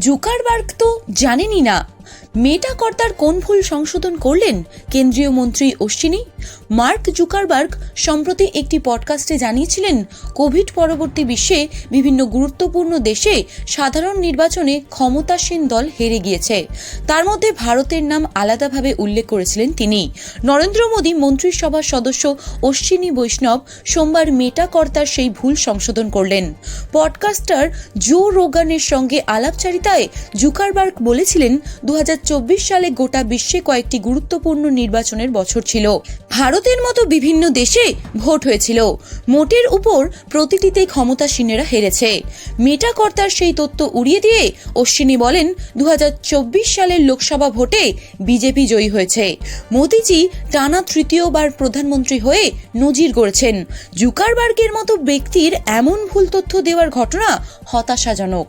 Zuckerberg তো জানেনই না মেটা কর্তার কোন ভুল সংশোধন করলেন কেন্দ্রীয় মন্ত্রী অশ্বিনী। মার্ক জুকারবার্গ সম্প্রতি একটি পডকাস্টে জানিয়েছিলেন, কোভিড পরবর্তী বিশ্বে বিভিন্ন গুরুত্বপূর্ণ দেশে সাধারণ নির্বাচনে ক্ষমতাসীন দল হেরে গিয়েছে। তার মধ্যে ভারতের নাম আলাদাভাবে উল্লেখ করেছিলেন তিনি। নরেন্দ্র মোদী মন্ত্রিসভার সদস্য অশ্বিনী বৈষ্ণব সোমবার মেটা কর্তার সেই ভুল সংশোধন করলেন। পডকাস্টার জো রোগানের সঙ্গে আলাপচারিতায় জুকারবার্গ বলেছিলেন, 2024 সালে গোটা বিশ্বে কয়েকটি গুরুত্বপূর্ণ নির্বাচনের বছর ছিল। ভারতের মতো বিভিন্ন দেশে ভোট হয়েছিল, মোটের উপর প্রতিটিতেই ক্ষমতাসীনেরা হেরেছে। মেটা কর্তার সেই তথ্য উড়িয়ে দিয়ে অশ্বিনী বলেন, 2024 সালের লোকসভা ভোটে বিজেপি জয়ী হয়েছে। মোদিজি টানা তৃতীয়বার প্রধানমন্ত্রী হয়ে নজির গড়েছেন। জুকারবার্গের মতো ব্যক্তির এমন ভুল তথ্য দেওয়ার ঘটনা হতাশাজনক।